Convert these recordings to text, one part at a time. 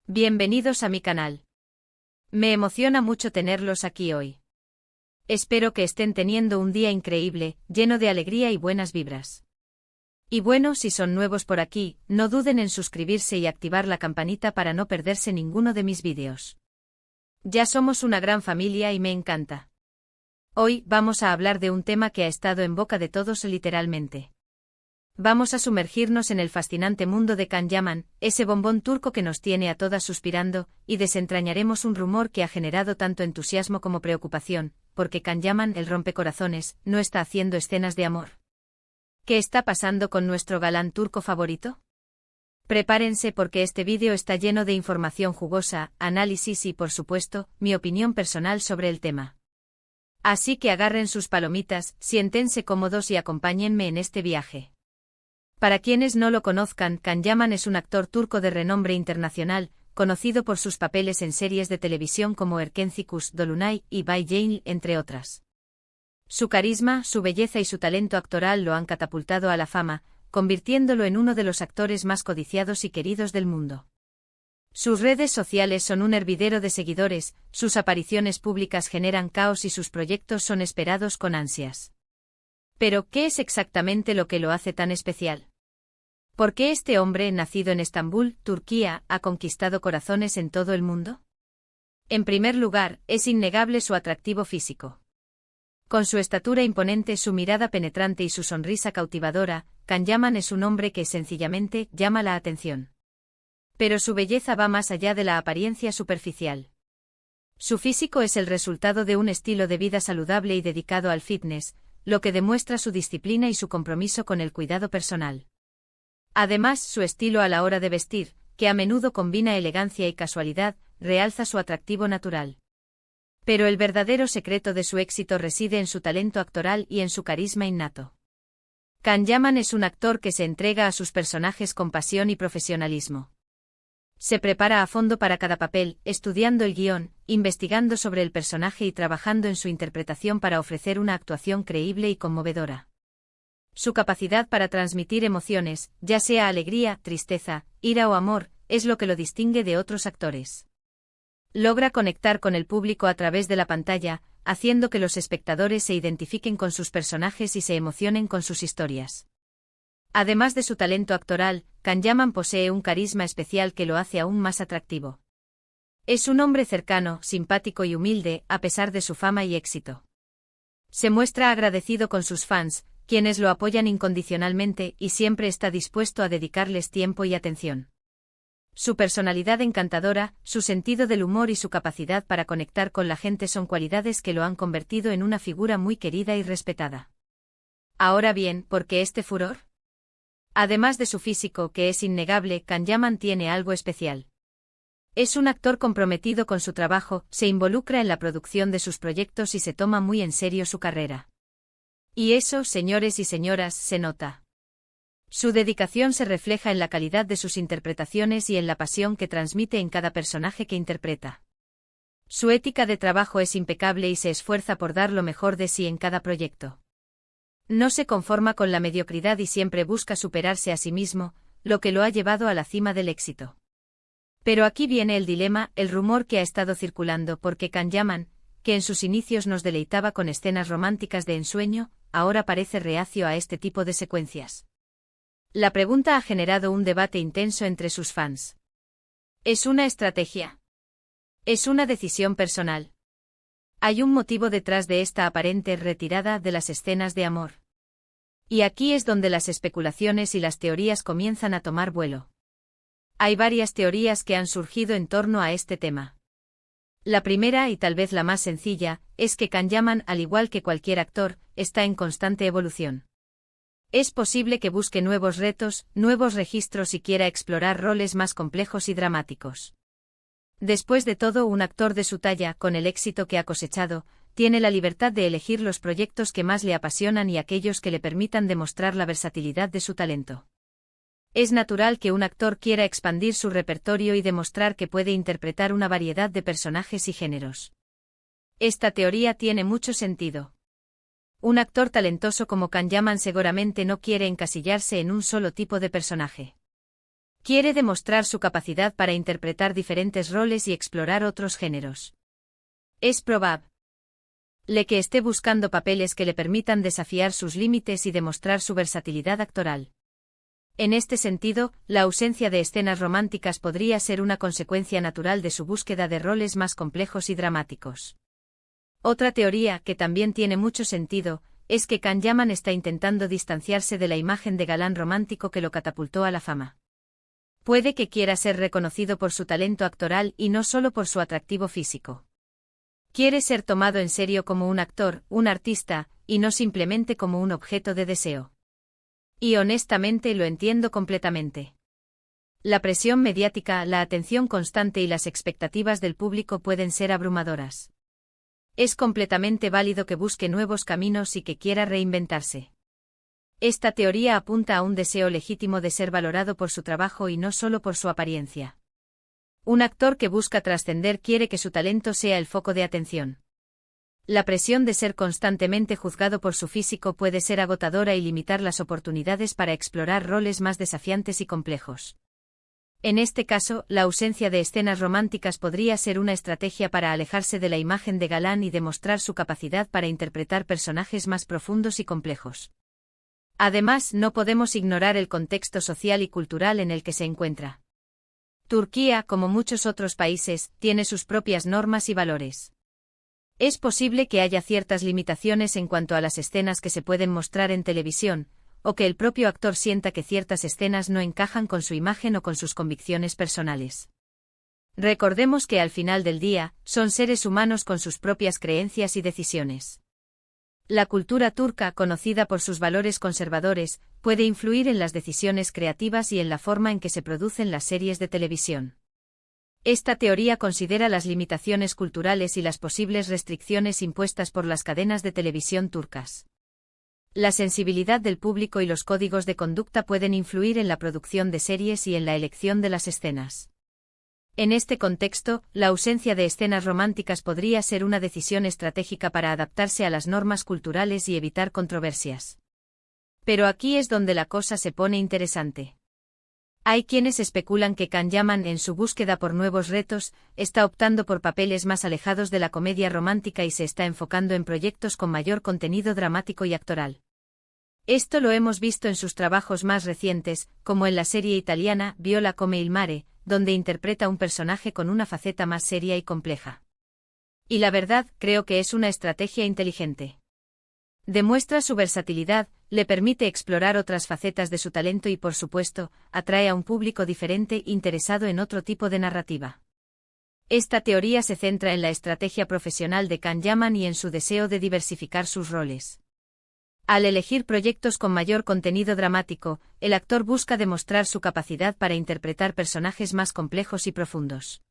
Bienvenidos a mi canal. Me emociona mucho tenerlos aquí hoy. Espero que estén teniendo un día increíble, lleno de alegría y buenas vibras. Y bueno, si son nuevos por aquí, no duden en suscribirse y activar la campanita para no perderse ninguno de mis vídeos. Ya somos una gran familia y me encanta. Hoy vamos a hablar de un tema que ha estado en boca de todos literalmente. Vamos a sumergirnos en el fascinante mundo de Can Yaman, ese bombón turco que nos tiene a todas suspirando, y desentrañaremos un rumor que ha generado tanto entusiasmo como preocupación, porque Can Yaman, el rompecorazones, no está haciendo escenas de amor. ¿Qué está pasando con nuestro galán turco favorito? Prepárense porque este vídeo está lleno de información jugosa, análisis y, por supuesto, mi opinión personal sobre el tema. Así que agarren sus palomitas, siéntense cómodos y acompáñenme en este viaje. Para quienes no lo conozcan, Can Yaman es un actor turco de renombre internacional, conocido por sus papeles en series de televisión como Erkencikus, Dolunay y Bay Jail, entre otras. Su carisma, su belleza y su talento actoral lo han catapultado a la fama, convirtiéndolo en uno de los actores más codiciados y queridos del mundo. Sus redes sociales son un hervidero de seguidores, sus apariciones públicas generan caos y sus proyectos son esperados con ansias. Pero, ¿qué es exactamente lo que lo hace tan especial? ¿Por qué este hombre, nacido en Estambul, Turquía, ha conquistado corazones en todo el mundo? En primer lugar, es innegable su atractivo físico. Con su estatura imponente, su mirada penetrante y su sonrisa cautivadora, Can Yaman es un hombre que sencillamente llama la atención. Pero su belleza va más allá de la apariencia superficial. Su físico es el resultado de un estilo de vida saludable y dedicado al fitness, lo que demuestra su disciplina y su compromiso con el cuidado personal. Además, su estilo a la hora de vestir, que a menudo combina elegancia y casualidad, realza su atractivo natural. Pero el verdadero secreto de su éxito reside en su talento actoral y en su carisma innato. Can Yaman es un actor que se entrega a sus personajes con pasión y profesionalismo. Se prepara a fondo para cada papel, estudiando el guión, investigando sobre el personaje y trabajando en su interpretación para ofrecer una actuación creíble y conmovedora. Su capacidad para transmitir emociones, ya sea alegría, tristeza, ira o amor, es lo que lo distingue de otros actores. Logra conectar con el público a través de la pantalla, haciendo que los espectadores se identifiquen con sus personajes y se emocionen con sus historias. Además de su talento actoral, Can Yaman posee un carisma especial que lo hace aún más atractivo. Es un hombre cercano, simpático y humilde, a pesar de su fama y éxito. Se muestra agradecido con sus fans, quienes lo apoyan incondicionalmente y siempre está dispuesto a dedicarles tiempo y atención. Su personalidad encantadora, su sentido del humor y su capacidad para conectar con la gente son cualidades que lo han convertido en una figura muy querida y respetada. Ahora bien, ¿por qué este furor? Además de su físico, que es innegable, Can Yaman tiene algo especial. Es un actor comprometido con su trabajo, se involucra en la producción de sus proyectos y se toma muy en serio su carrera. Y eso, señores y señoras, se nota. Su dedicación se refleja en la calidad de sus interpretaciones y en la pasión que transmite en cada personaje que interpreta. Su ética de trabajo es impecable y se esfuerza por dar lo mejor de sí en cada proyecto. No se conforma con la mediocridad y siempre busca superarse a sí mismo, lo que lo ha llevado a la cima del éxito. Pero aquí viene el dilema, el rumor que ha estado circulando porque Can Yaman, que en sus inicios nos deleitaba con escenas románticas de ensueño, ahora parece reacio a este tipo de secuencias. La pregunta ha generado un debate intenso entre sus fans. ¿Es una estrategia? ¿Es una decisión personal? ¿Hay un motivo detrás de esta aparente retirada de las escenas de amor? Y aquí es donde las especulaciones y las teorías comienzan a tomar vuelo. Hay varias teorías que han surgido en torno a este tema. La primera, y tal vez la más sencilla, es que Can Yaman, al igual que cualquier actor, está en constante evolución. Es posible que busque nuevos retos, nuevos registros y quiera explorar roles más complejos y dramáticos. Después de todo, un actor de su talla, con el éxito que ha cosechado, tiene la libertad de elegir los proyectos que más le apasionan y aquellos que le permitan demostrar la versatilidad de su talento. Es natural que un actor quiera expandir su repertorio y demostrar que puede interpretar una variedad de personajes y géneros. Esta teoría tiene mucho sentido. Un actor talentoso como Can Yaman seguramente no quiere encasillarse en un solo tipo de personaje. Quiere demostrar su capacidad para interpretar diferentes roles y explorar otros géneros. Es probable que esté buscando papeles que le permitan desafiar sus límites y demostrar su versatilidad actoral. En este sentido, la ausencia de escenas románticas podría ser una consecuencia natural de su búsqueda de roles más complejos y dramáticos. Otra teoría, que también tiene mucho sentido, es que Can Yaman está intentando distanciarse de la imagen de galán romántico que lo catapultó a la fama. Puede que quiera ser reconocido por su talento actoral y no solo por su atractivo físico. Quiere ser tomado en serio como un actor, un artista, y no simplemente como un objeto de deseo. Y honestamente lo entiendo completamente. La presión mediática, la atención constante y las expectativas del público pueden ser abrumadoras. Es completamente válido que busque nuevos caminos y que quiera reinventarse. Esta teoría apunta a un deseo legítimo de ser valorado por su trabajo y no solo por su apariencia. Un actor que busca trascender quiere que su talento sea el foco de atención. La presión de ser constantemente juzgado por su físico puede ser agotadora y limitar las oportunidades para explorar roles más desafiantes y complejos. En este caso, la ausencia de escenas románticas podría ser una estrategia para alejarse de la imagen de galán y demostrar su capacidad para interpretar personajes más profundos y complejos. Además, no podemos ignorar el contexto social y cultural en el que se encuentra. Turquía, como muchos otros países, tiene sus propias normas y valores. Es posible que haya ciertas limitaciones en cuanto a las escenas que se pueden mostrar en televisión, o que el propio actor sienta que ciertas escenas no encajan con su imagen o con sus convicciones personales. Recordemos que al final del día, son seres humanos con sus propias creencias y decisiones. La cultura turca, conocida por sus valores conservadores, puede influir en las decisiones creativas y en la forma en que se producen las series de televisión. Esta teoría considera las limitaciones culturales y las posibles restricciones impuestas por las cadenas de televisión turcas. La sensibilidad del público y los códigos de conducta pueden influir en la producción de series y en la elección de las escenas. En este contexto, la ausencia de escenas románticas podría ser una decisión estratégica para adaptarse a las normas culturales y evitar controversias. Pero aquí es donde la cosa se pone interesante. Hay quienes especulan que Can Yaman, en su búsqueda por nuevos retos, está optando por papeles más alejados de la comedia romántica y se está enfocando en proyectos con mayor contenido dramático y actoral. Esto lo hemos visto en sus trabajos más recientes, como en la serie italiana Viola come il mare, donde interpreta un personaje con una faceta más seria y compleja. Y la verdad, creo que es una estrategia inteligente. Demuestra su versatilidad, le permite explorar otras facetas de su talento y, por supuesto, atrae a un público diferente interesado en otro tipo de narrativa. Esta teoría se centra en la estrategia profesional de Can Yaman y en su deseo de diversificar sus roles. Al elegir proyectos con mayor contenido dramático, el actor busca demostrar su capacidad para interpretar personajes más complejos y profundos.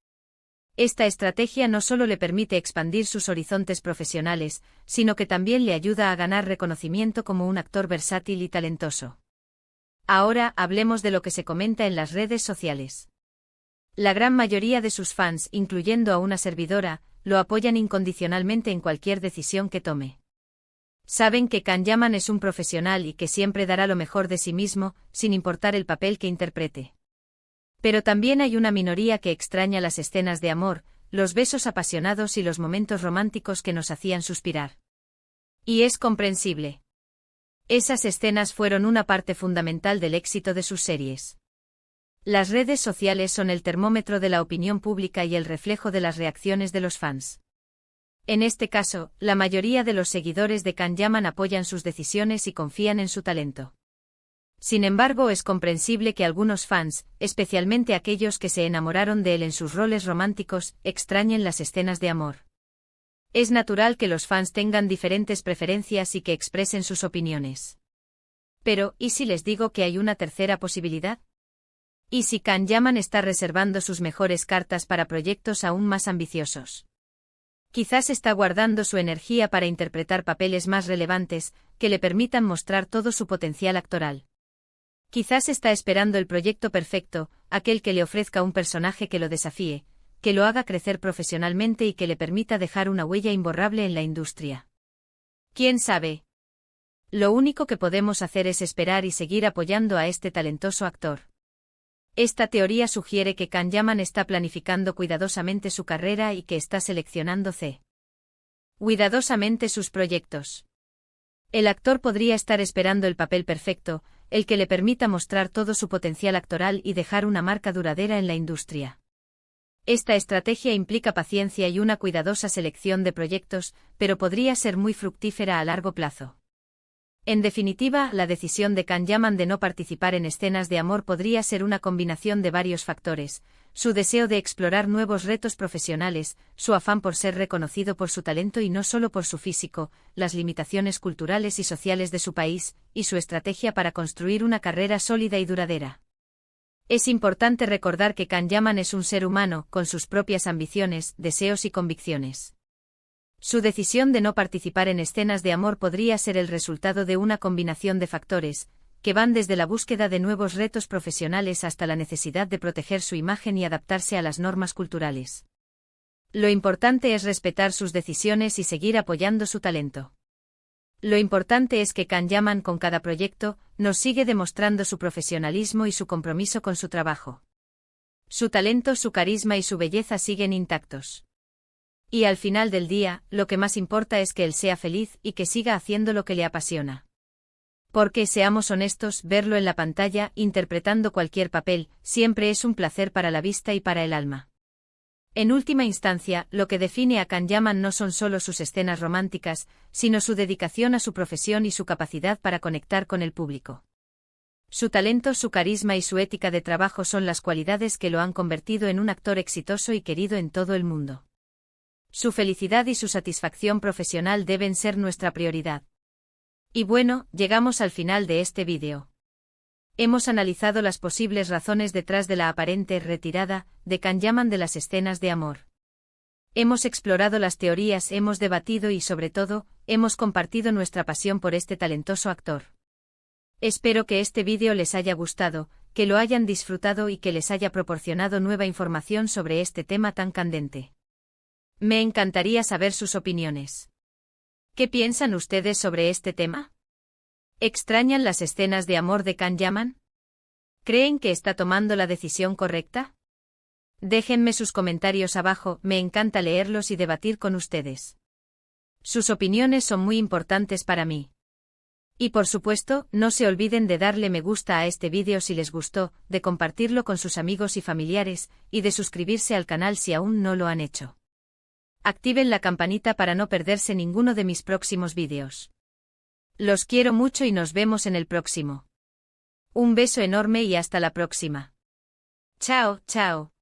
Esta estrategia no solo le permite expandir sus horizontes profesionales, sino que también le ayuda a ganar reconocimiento como un actor versátil y talentoso. Ahora hablemos de lo que se comenta en las redes sociales. La gran mayoría de sus fans, incluyendo a una servidora, lo apoyan incondicionalmente en cualquier decisión que tome. Saben que Can Yaman es un profesional y que siempre dará lo mejor de sí mismo, sin importar el papel que interprete. Pero también hay una minoría que extraña las escenas de amor, los besos apasionados y los momentos románticos que nos hacían suspirar. Y es comprensible. Esas escenas fueron una parte fundamental del éxito de sus series. Las redes sociales son el termómetro de la opinión pública y el reflejo de las reacciones de los fans. En este caso, la mayoría de los seguidores de Can Yaman apoyan sus decisiones y confían en su talento. Sin embargo, es comprensible que algunos fans, especialmente aquellos que se enamoraron de él en sus roles románticos, extrañen las escenas de amor. Es natural que los fans tengan diferentes preferencias y que expresen sus opiniones. Pero, ¿y si les digo que hay una tercera posibilidad? ¿Y si Can Yaman está reservando sus mejores cartas para proyectos aún más ambiciosos? Quizás está guardando su energía para interpretar papeles más relevantes, que le permitan mostrar todo su potencial actoral. Quizás está esperando el proyecto perfecto, aquel que le ofrezca un personaje que lo desafíe, que lo haga crecer profesionalmente y que le permita dejar una huella imborrable en la industria. ¿Quién sabe? Lo único que podemos hacer es esperar y seguir apoyando a este talentoso actor. Esta teoría sugiere que Can Yaman está planificando cuidadosamente su carrera y que está seleccionando cuidadosamente sus proyectos. El actor podría estar esperando el papel perfecto, el que le permita mostrar todo su potencial actoral y dejar una marca duradera en la industria. Esta estrategia implica paciencia y una cuidadosa selección de proyectos, pero podría ser muy fructífera a largo plazo. En definitiva, la decisión de Can Yaman de no participar en escenas de amor podría ser una combinación de varios factores: su deseo de explorar nuevos retos profesionales, su afán por ser reconocido por su talento y no solo por su físico, las limitaciones culturales y sociales de su país, y su estrategia para construir una carrera sólida y duradera. Es importante recordar que Can Yaman es un ser humano, con sus propias ambiciones, deseos y convicciones. Su decisión de no participar en escenas de amor podría ser el resultado de una combinación de factores, que van desde la búsqueda de nuevos retos profesionales hasta la necesidad de proteger su imagen y adaptarse a las normas culturales. Lo importante es respetar sus decisiones y seguir apoyando su talento. Lo importante es que Can Yaman, con cada proyecto, nos sigue demostrando su profesionalismo y su compromiso con su trabajo. Su talento, su carisma y su belleza siguen intactos. Y al final del día, lo que más importa es que él sea feliz y que siga haciendo lo que le apasiona. Porque, seamos honestos, verlo en la pantalla, interpretando cualquier papel, siempre es un placer para la vista y para el alma. En última instancia, lo que define a Can Yaman no son solo sus escenas románticas, sino su dedicación a su profesión y su capacidad para conectar con el público. Su talento, su carisma y su ética de trabajo son las cualidades que lo han convertido en un actor exitoso y querido en todo el mundo. Su felicidad y su satisfacción profesional deben ser nuestra prioridad. Y bueno, llegamos al final de este vídeo. Hemos analizado las posibles razones detrás de la aparente retirada de Can Yaman de las escenas de amor. Hemos explorado las teorías, hemos debatido y, sobre todo, hemos compartido nuestra pasión por este talentoso actor. Espero que este vídeo les haya gustado, que lo hayan disfrutado y que les haya proporcionado nueva información sobre este tema tan candente. Me encantaría saber sus opiniones. ¿Qué piensan ustedes sobre este tema? ¿Extrañan las escenas de amor de Can Yaman? ¿Creen que está tomando la decisión correcta? Déjenme sus comentarios abajo, me encanta leerlos y debatir con ustedes. Sus opiniones son muy importantes para mí. Y por supuesto, no se olviden de darle me gusta a este vídeo si les gustó, de compartirlo con sus amigos y familiares, y de suscribirse al canal si aún no lo han hecho. Activen la campanita para no perderse ninguno de mis próximos vídeos. Los quiero mucho y nos vemos en el próximo. Un beso enorme y hasta la próxima. Chao, chao.